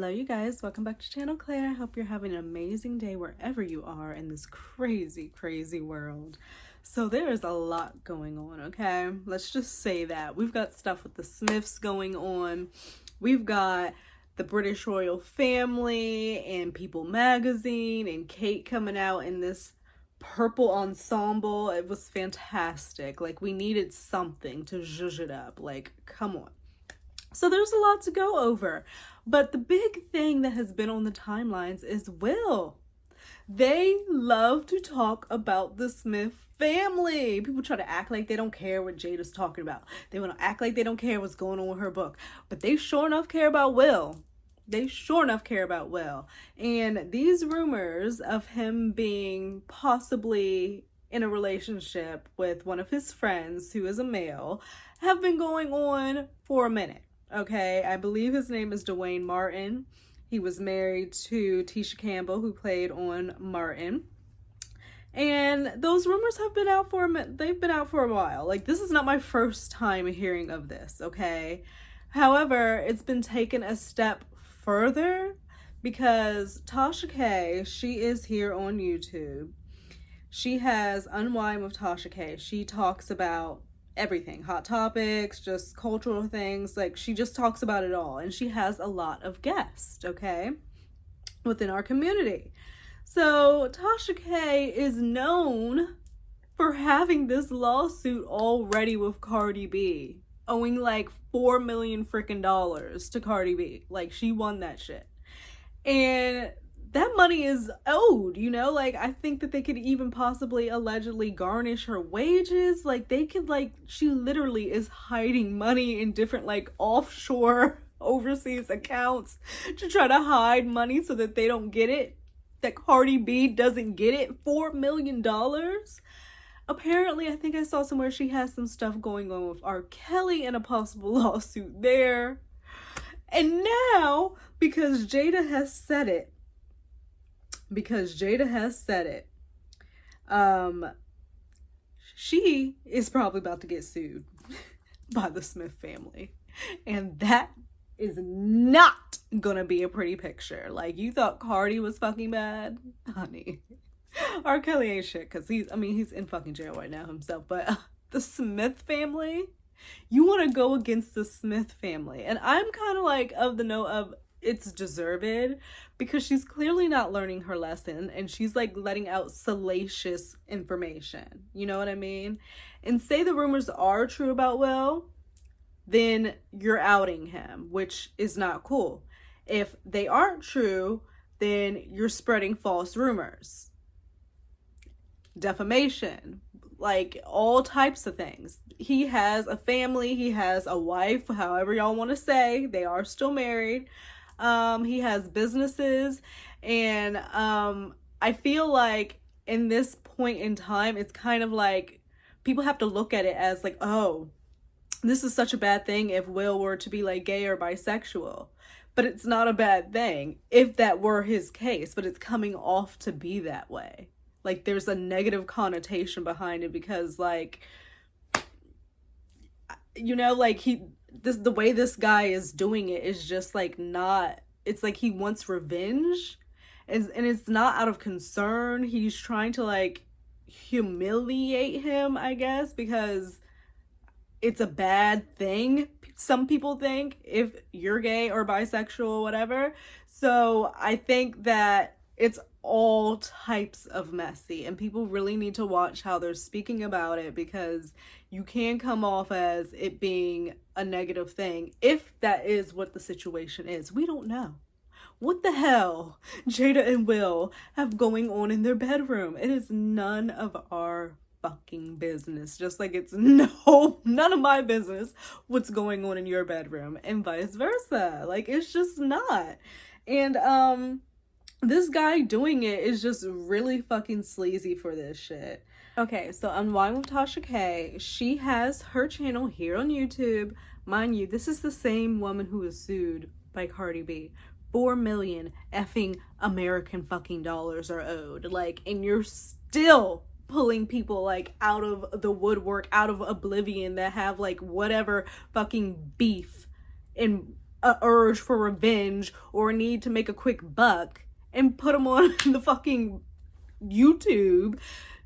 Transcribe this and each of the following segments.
Hello you guys, welcome back to Channel Claire. I hope you're having an amazing day wherever you are in this crazy world. So there is a lot going on, okay? Let's just say that. We've got stuff with the Smiths going on. We've got the British royal family and People magazine and Kate coming out in this purple ensemble. It was fantastic. Like, we needed something to zhuzh it up. Like, come on. So there's a lot to go over. But the big thing that has been on the timelines is Will. They love to talk about the Smith family. People try to act like they don't care what Jada's talking about. They want to act like they don't care what's going on with her book. But they sure enough care about Will. They sure enough care about Will. And these rumors of him being possibly in a relationship with one of his friends who is a male have been going on for a minute. Okay, I believe his name is Dwayne Martin. He was married to Tisha Campbell, who played on Martin. And those rumors have been out for a minute. They've been out for a while. Like, this is not my first time hearing of this, okay? However, it's been taken a step further because Tasha K, she is here on YouTube. She has Unwind with Tasha K. She talks about everything, hot topics, just cultural things. Like, she just talks about it all, and she has a lot of guests, okay, within our community. So Tasha K is known for having this lawsuit already with Cardi B, owing like $4 million freaking dollars to Cardi B. Like, she won that shit, and that money is owed, you know? Like, I think that they could even possibly allegedly garnish her wages. Like, they could, like, she literally is hiding money in different, like, offshore overseas accounts to try to hide money so that they don't get it, that Cardi B doesn't get it. $4 million. Apparently, I think I saw somewhere she has some stuff going on with R. Kelly and a possible lawsuit there. And now, because Jada has said it, she is probably about to get sued by the Smith family. And that is not gonna be a pretty picture. Like, you thought Cardi was fucking bad? Honey. R. Kelly ain't shit, because he's in fucking jail right now himself. But the Smith family? You want to go against the Smith family. And I'm kind of like of the note of it's deserved, because she's clearly not learning her lesson, and she's like letting out salacious information. You know what I mean? And say the rumors are true about Will, then you're outing him, which is not cool. If they aren't true, then you're spreading false rumors, defamation, like all types of things. He has a family, he has a wife, however y'all want to say. They are still married. He has businesses, and I feel like in this point in time, it's kind of like people have to look at it as like, oh, this is such a bad thing if Will were to be like gay or bisexual. But it's not a bad thing if that were his case, but it's coming off to be that way. Like, there's a negative connotation behind it because, like, you know, like, the way this guy is doing it is just like not, it's like he wants revenge, and it's not out of concern. He's trying to like humiliate him, I guess, because it's a bad thing, some people think, if you're gay or bisexual or whatever. So I think that it's all types of messy, and people really need to watch how they're speaking about it, because you can come off as it being a negative thing if that is what the situation is. We don't know what the hell Jada and Will have going on in their bedroom. It is none of our fucking business, just like it's none of my business what's going on in your bedroom, and vice versa. Like, it's just not. And this guy doing it is just really fucking sleazy for this shit. Okay, so Unwind with Tasha K. She has her channel here on YouTube. Mind you, this is the same woman who was sued by Cardi B. 4 million effing American fucking dollars are owed. Like, and you're still pulling people like out of the woodwork, out of oblivion, that have like whatever fucking beef and a urge for revenge or a need to make a quick buck and put them on the fucking YouTube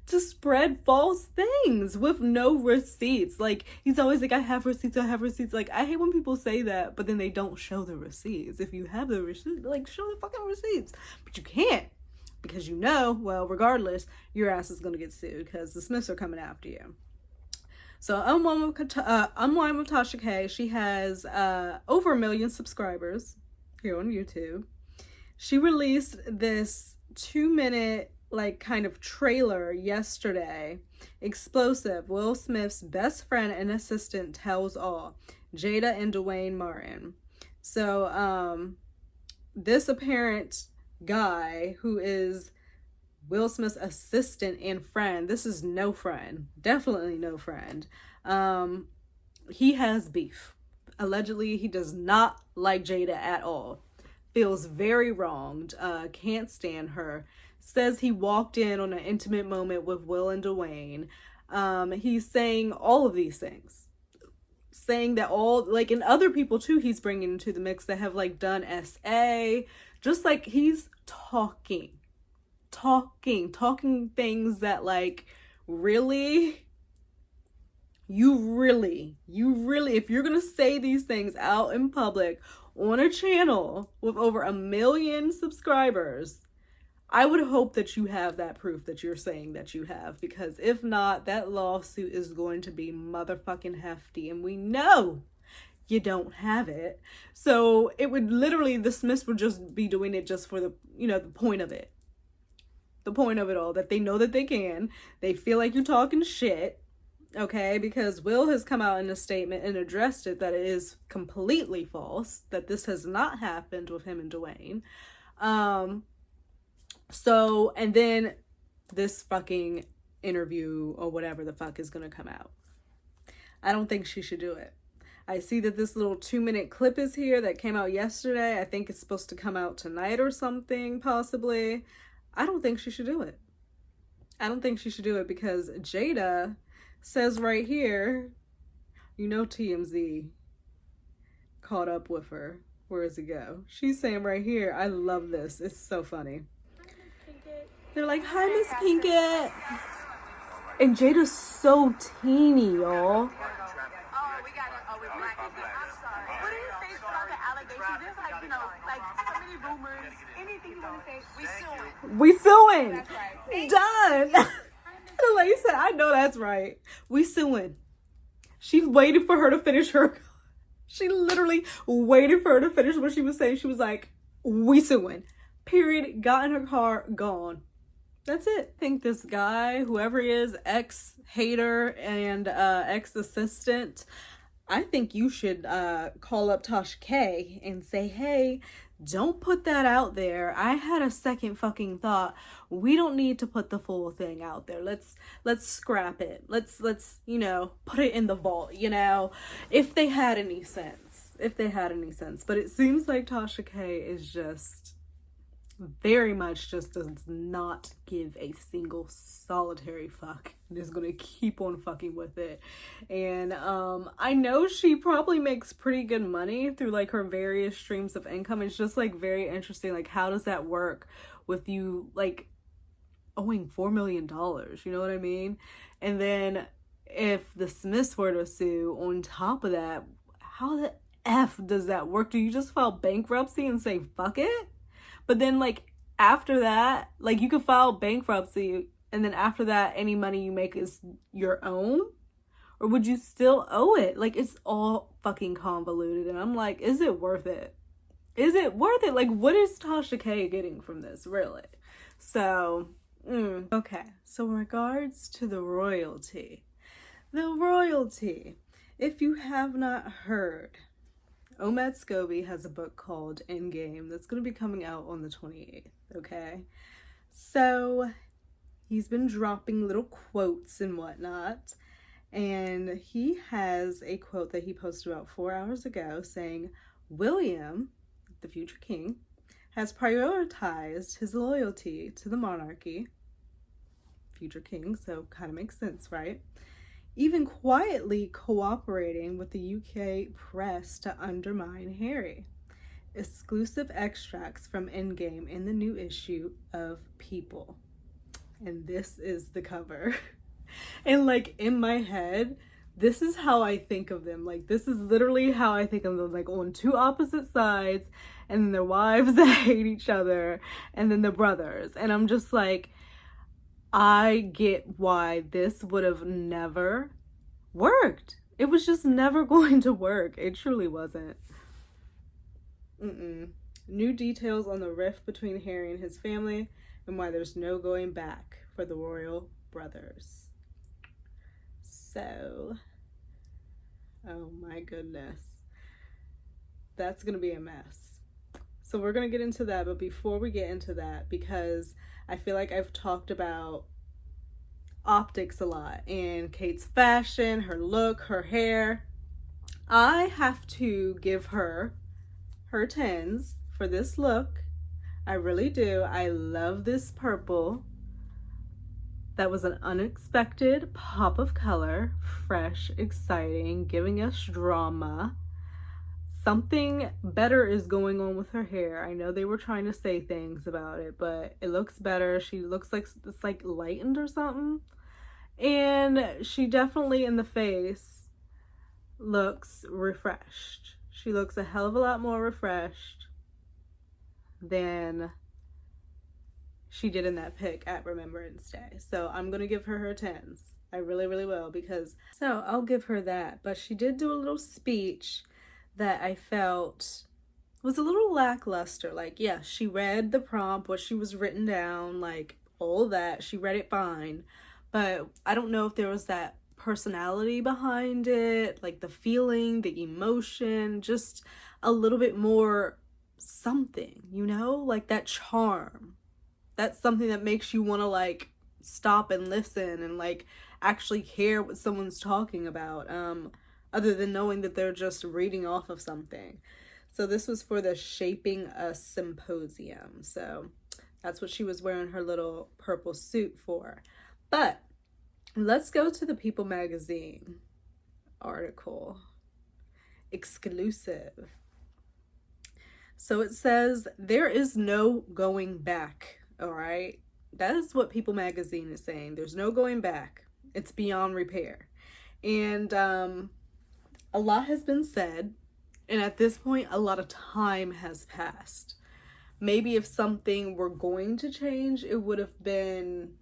to spread false things with no receipts. Like, he's always like, I have receipts. Like, I hate when people say that, but then they don't show the receipts. If you have the receipts, like, show the fucking receipts. But you can't, because well, regardless, your ass is gonna get sued because the Smiths are coming after you. So Unwind with Tasha K. She has over 1 million subscribers here on YouTube. She released this 2-minute like kind of trailer yesterday. Explosive. Will Smith's best friend and assistant tells all. Jada and Dwayne Martin. So this apparent guy who is Will Smith's assistant and friend, this is no friend, definitely no friend. He has beef. Allegedly, he does not like Jada at all. Feels very wronged, can't stand her. Says he walked in on an intimate moment with Will and Dwayne. He's saying all of these things. Saying that all, like, and other people too he's bringing into the mix that have, like, done SA. Just, like, he's talking things that, like, really, you really, if you're gonna say these things out in public on a channel with over 1 million subscribers, I would hope that you have that proof that you're saying that you have, because if not, that lawsuit is going to be motherfucking hefty, and we know you don't have it. So it would literally, the Smiths would just be doing it just for the, the point of it. The point of it all, that they know that they can. They feel like you're talking shit, okay? Because Will has come out in a statement and addressed it that it is completely false, that this has not happened with him and Dwayne. So, and then this fucking interview or whatever the fuck is gonna come out. I don't think she should do it. I see that this little 2-minute clip is here that came out yesterday. I think it's supposed to come out tonight or something, possibly. I don't think she should do it. I don't think she should do it because Jada says right here, TMZ caught up with her. Where does it go? She's saying right here, I love this. It's so funny. They're like, hi, Miss Pinkett. And Jada's so teeny, y'all. We suing. Right. Done. The lady said, I know that's right. We suing. She waited for her to finish her. She literally waited for her to finish what she was saying. She was like, we suing. Period. Got in her car, gone. That's it. I think this guy, whoever he is, ex-hater and ex-assistant, I think you should call up Tasha K and say, hey, don't put that out there. I had a second fucking thought. We don't need to put the full thing out there. Let's scrap it. Let's put it in the vault, if they had any sense. But it seems like Tasha K is just very much just does not give a single solitary fuck and is gonna keep on fucking with it. And I know she probably makes pretty good money through like her various streams of income. It's just like very interesting, like how does that work with you like owing $4 million, you know what I mean? And then if the Smiths were to sue on top of that, how the F does that work? Do you just file bankruptcy and say fuck it? But then, like, after that, like, you could file bankruptcy, and then after that, any money you make is your own? Or would you still owe it? Like, it's all fucking convoluted, and I'm like, is it worth it? Is it worth it? Like, what is Tasha K getting from this, really? So, okay. So, in regards to the royalty, if you have not heard, Omid Scobie has a book called Endgame that's going to be coming out on the 28th, okay? So, he's been dropping little quotes and whatnot, and he has a quote that he posted about 4 hours ago saying, William, the future king, has prioritized his loyalty to the monarchy, future king, so kind of makes sense, right? Even quietly cooperating with the UK press to undermine Harry. exclusive extracts from Endgame in the new issue of People. And this is the cover. And like in my head, this is how I think of them. Like this is literally how I think of them, like on two opposite sides, and then their wives that hate each other, and then the brothers. And I'm just like, I get why this would have never worked. It was just never going to work. It truly wasn't. New details on the rift between Harry and his family, and why there's no going back for the royal brothers. So, oh my goodness, that's gonna be a mess. So we're gonna get into that, but before we get into that, because I feel like I've talked about optics a lot and Kate's fashion, her look, her hair, I have to give her 10s for this look. I really do. I love this purple. That was an unexpected pop of color, fresh, exciting, giving us drama. Something better is going on with her hair. I know they were trying to say things about it, but it looks better. She looks like it's like lightened or something. And she definitely in the face looks refreshed. She looks a hell of a lot more refreshed than she did in that pic at Remembrance Day. So I'm gonna give her 10s. I really, really will, because so I'll give her that. But she did do a little speech that I felt was a little lackluster. Like, yeah, she read the prompt, what she was written down, like all that. She read it fine. But I don't know if there was that personality behind it, like the feeling, the emotion, just a little bit more something, you know, like that charm. That's something that makes you want to like stop and listen and like actually care what someone's talking about, other than knowing that they're just reading off of something. So this was for the Shaping Us Symposium. So that's what she was wearing her little purple suit for. But let's go to the People magazine article. Exclusive. So it says, there is no going back. All right. That is what People magazine is saying. There's no going back. It's beyond repair. And a lot has been said. And at this point, a lot of time has passed. Maybe if something were going to change, it would have been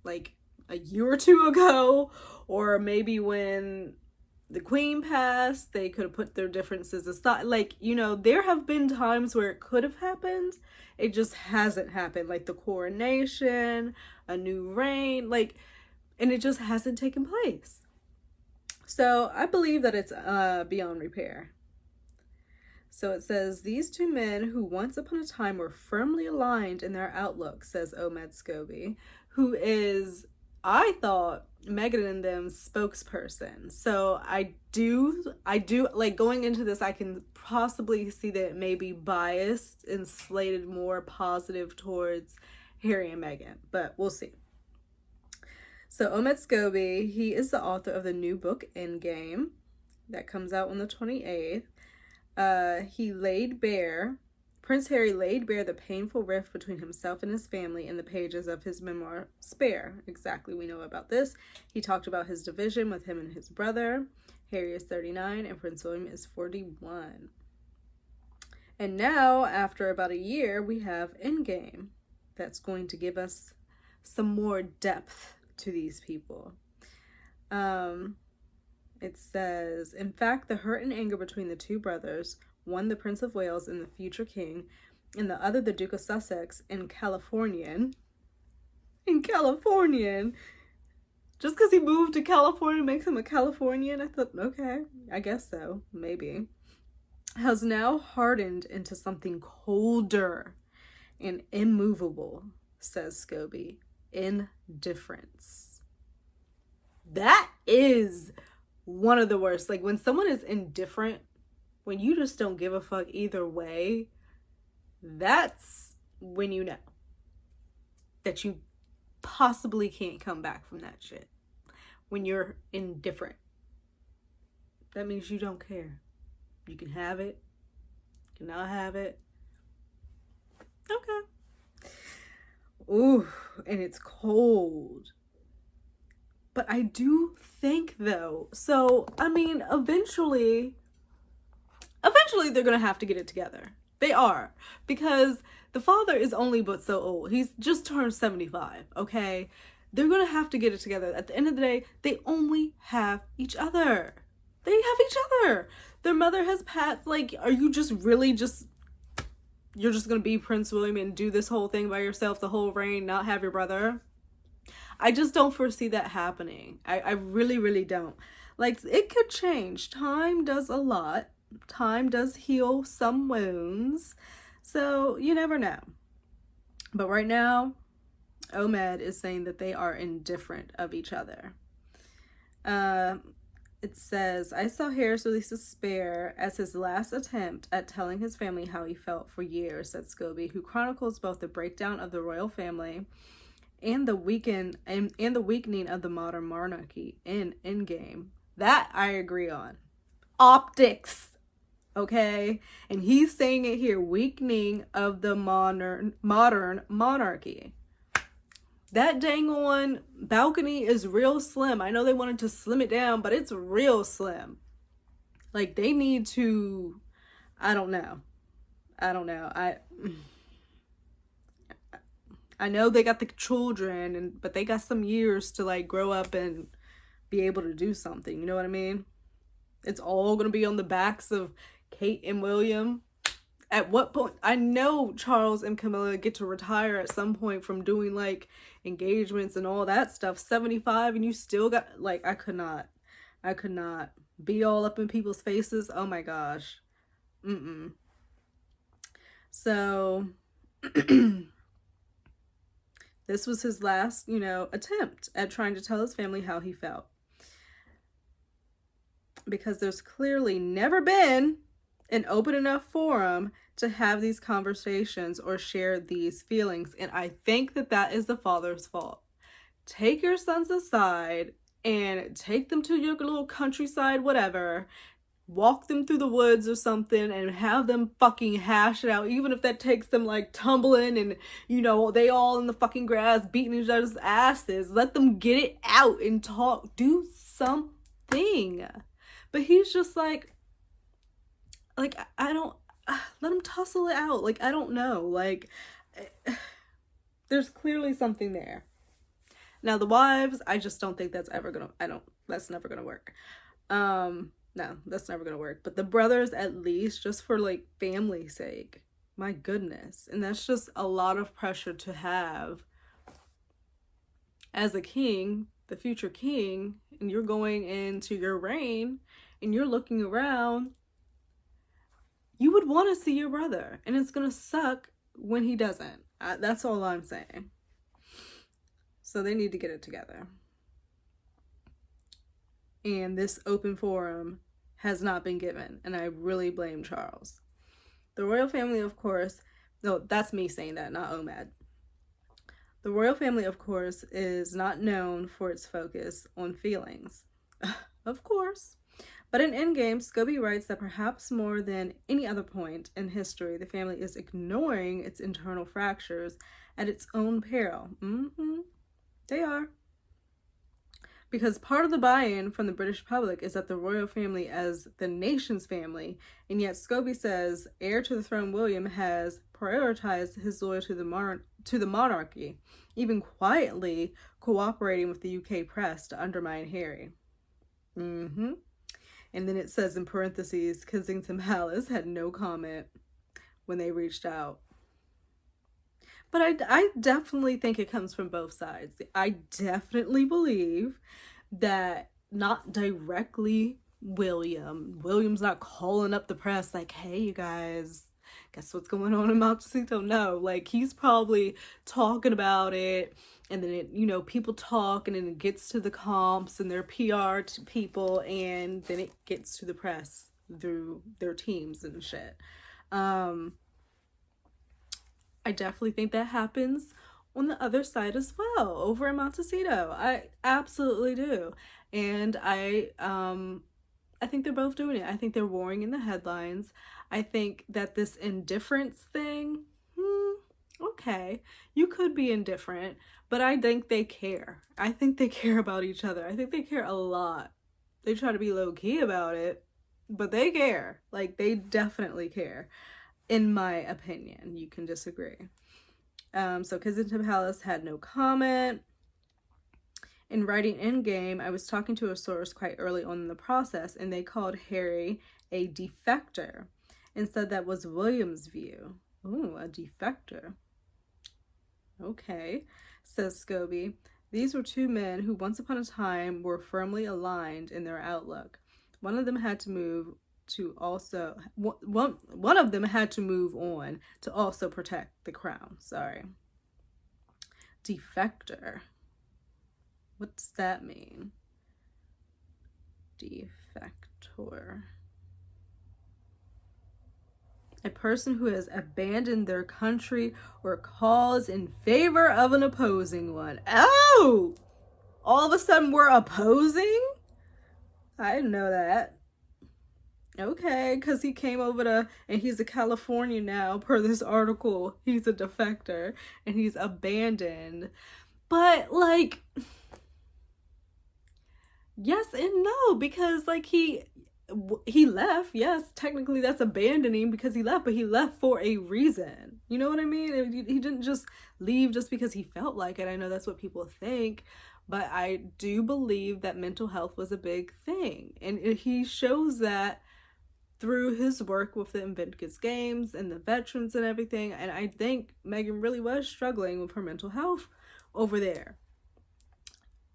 like a year or two ago, or maybe when the Queen passed, they could have put their differences aside. Like, you know, there have been times where it could have happened. It just hasn't happened. Like the coronation, a new reign, like, and it just hasn't taken place. So I believe that it's beyond repair. So it says, these two men who once upon a time were firmly aligned in their outlook, says Omid Scobie, who is, I thought, Meghan and them's spokesperson. So I do like going into this, I can possibly see that it may be biased and slated more positive towards Harry and Meghan, but we'll see. So Omid Scobie, he is the author of the new book Endgame that comes out on the 28th. Prince Harry laid bare the painful rift between himself and his family in the pages of his memoir, Spare. Exactly, we know about this. He talked about his division with him and his brother. Harry is 39 and Prince William is 41. And now, after about a year, we have Endgame. That's going to give us some more depth to these people. It says, in fact, the hurt and anger between the two brothers, one the Prince of Wales and the future king, and the other the Duke of Sussex, in Californian, just because he moved to California makes him a Californian. I thought, okay, I guess so, maybe, has now hardened into something colder and immovable, says Scobie. Indifference. That is one of the worst. Like when someone is indifferent, when you just don't give a fuck either way, that's when you know that you possibly can't come back from that shit. When you're indifferent, that means you don't care. You can have it, Can I have it? Okay. Ooh, and it's cold. But I do think though, so I mean, eventually they're gonna have to get it together. They are. Because the father is only but so old. He's just turned 75, okay? They're gonna have to get it together. At the end of the day, they only have each other. They have each other. Their mother has passed. Like, are you just really just, you're just gonna be Prince William and do this whole thing by yourself the whole reign, not have your brother? I just don't foresee that happening. I really, really don't. Like, it could change. Time does a lot. Time does heal some wounds. So you never know. But right now, Omed is saying that they are indifferent of each other. It says, I saw Harris release despair as his last attempt at telling his family how he felt for years, said Scobie, who chronicles both the breakdown of the royal family and the weakening of the modern monarchy in Endgame. That I agree on. Optics. Okay? And he's saying it here, weakening of the modern monarchy. That dang on balcony is real slim. I know they wanted to slim it down, but it's real slim. Like, they need to, I don't know. I know they got the children, but they got some years to like grow up and be able to do something. You know what I mean? It's all going to be on the backs of Kate and William. At what point? I know Charles and Camilla get to retire at some point from doing like engagements and all that stuff. 75 and you still got, like, I could not be all up in people's faces. Oh my gosh. So this was his last, attempt at trying to tell his family how he felt. Because there's clearly never been an open enough forum to have these conversations or share these feelings. And I think that is the father's fault. Take your sons aside and take them to your little countryside, whatever. Walk them through the woods or something and have them fucking hash it out. Even if that takes them like tumbling and, they all in the fucking grass beating each other's asses. Let them get it out and talk. Do something. But he's just like, I don't, let him tussle it out. Like, I don't know. Like, there's clearly something there. Now, the wives, I just don't think that's ever gonna, that's never gonna work. No, that's never gonna work. But the brothers, at least, just for, like, family's sake. My goodness. And that's just a lot of pressure to have as a king, the future king, and you're going into your reign, and you're looking around. You would want to see your brother, and it's going to suck when he doesn't. That's all I'm saying. So they need to get it together. And this open forum has not been given, and I really blame Charles. The royal family, of course, no, that's me saying that, not Omed. The royal family, of course, is not known for its focus on feelings. Of course. But in Endgame, Scobie writes that perhaps more than any other point in history, the family is ignoring its internal fractures at its own peril. They are. Because part of the buy-in from the British public is that the royal family as the nation's family, and yet Scobie says heir to the throne William has prioritized his loyalty to the monarchy, even quietly cooperating with the UK press to undermine Harry. And then it says in parentheses, Kensington Palace had no comment when they reached out. But I definitely think it comes from both sides. I definitely believe that not directly William's not calling up the press like, hey, you guys, guess what's going on in Montecito? No, like, he's probably talking about it. And then it, people talk, and then it gets to the comps and their PR people, and then it gets to the press through their teams and shit. I definitely think that happens on the other side as well, over in Montecito. I absolutely do. And I I think they're both doing it. I think they're warring in the headlines. I think that this indifference thing, okay, you could be indifferent, but I think they care. I think they care about each other. I think they care a lot. They try to be low key about it, but they care. Like, they definitely care, in my opinion. You can disagree. So Kensington Palace had no comment. In writing Endgame, I was talking to a source quite early on in the process, and they called Harry a defector and said that was William's view. Ooh, a defector. Okay, says Scobie. These were two men who once upon a time were firmly aligned in their outlook. One of them had to move on to also protect the crown. Sorry. Defector. What does that mean? Defector. A person who has abandoned their country or cause in favor of an opposing one. Oh! All of a sudden we're opposing? I didn't know that. Okay, because he came over to, and he's a Californian now, per this article. He's a defector, and he's abandoned. But, like, yes and no, because, like, he left. Yes, technically that's abandoning because he left, but he left for a reason. You know what I mean? He didn't just leave just because he felt like it. I know that's what people think, but I do believe that mental health was a big thing, and he shows that through his work with the Invictus Games and the veterans and everything. And I think Meghan really was struggling with her mental health over there.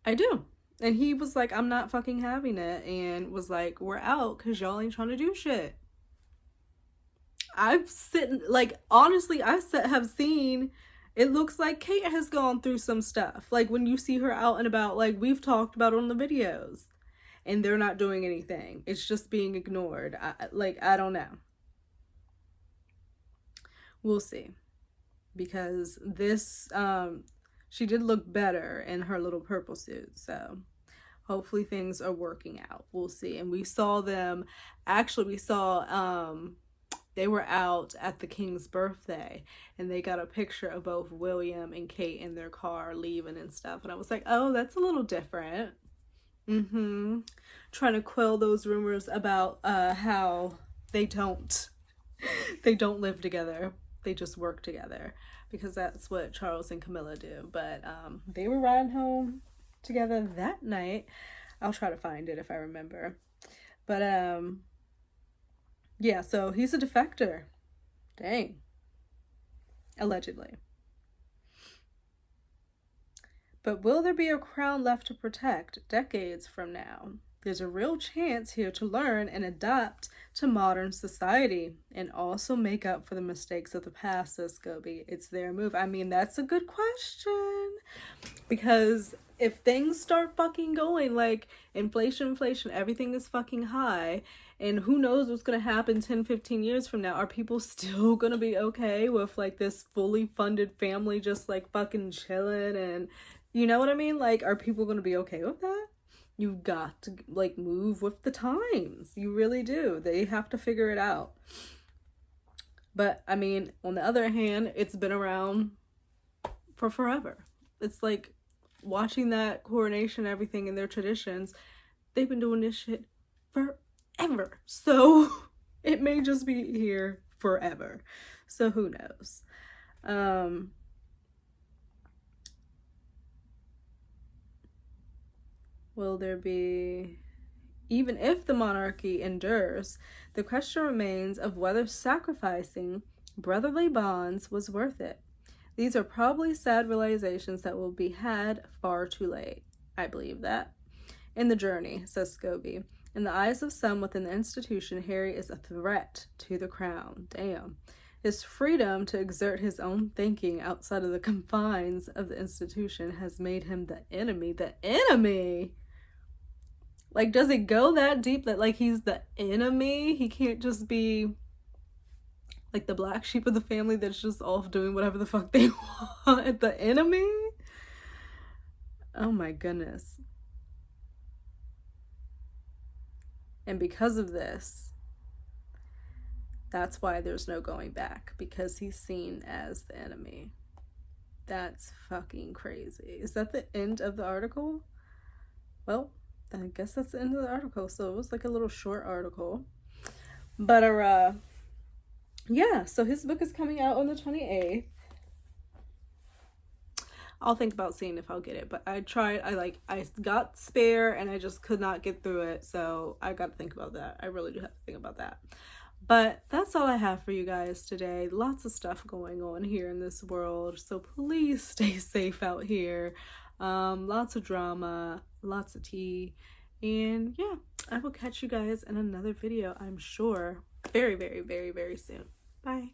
I do. And he was like, I'm not fucking having it, and was like, we're out because y'all ain't trying to do shit. I've have seen, it looks like Kate has gone through some stuff. Like, when you see her out and about, like we've talked about on the videos, and they're not doing anything. It's just being ignored. I don't know. We'll see. Because this, she did look better in her little purple suit, so hopefully things are working out. We'll see. And we saw them, they were out at the king's birthday, and they got a picture of both William and Kate in their car leaving and stuff. And I was like, oh, that's a little different. Trying to quell those rumors about how they don't live together. They just work together, because that's what Charles and Camilla do. But they were riding home together that night. I'll try to find it if I remember. But yeah, so he's a defector. Dang. Allegedly. But will there be a crown left to protect decades from now? There's a real chance here to learn and adapt to modern society and also make up for the mistakes of the past, says Scobie. It's their move. I mean, that's a good question. Because if things start fucking going, like inflation, everything is fucking high, and who knows what's going to happen 10, 15 years from now. Are people still going to be okay with like this fully funded family just like fucking chilling? And you know what I mean? Like, are people going to be okay with that? You've got to like move with the times. You really do. They have to figure it out. But I mean, on the other hand, it's been around for forever. It's like watching that coronation, everything in their traditions. They've been doing this shit forever. So it may just be here forever. So who knows? Will there be, even if the monarchy endures, the question remains of whether sacrificing brotherly bonds was worth it. These are probably sad realizations that will be had far too late. I believe that. In the journey, says Scobie, in the eyes of some within the institution, Harry is a threat to the crown. Damn. His freedom to exert his own thinking outside of the confines of the institution has made him the enemy. The enemy? Like, does it go that deep that, like, he's the enemy? He can't just be, like, the black sheep of the family that's just off doing whatever the fuck they want? The enemy? Oh, my goodness. And because of this, that's why there's no going back, because he's seen as the enemy. That's fucking crazy. Is that the end of the article? Well, I guess that's the end of the article. So it was like a little short article. But yeah, so his book is coming out on the 28th. I'll think about seeing if I'll get it, but I got Spare and I just could not get through it, so I got to think about that. I really do have to think about that. But that's all I have for you guys today. Lots of stuff going on here in this world, so please stay safe out here. Lots of drama, lots of tea, and yeah, I will catch you guys in another video, I'm sure, very, very, very, very soon. Bye.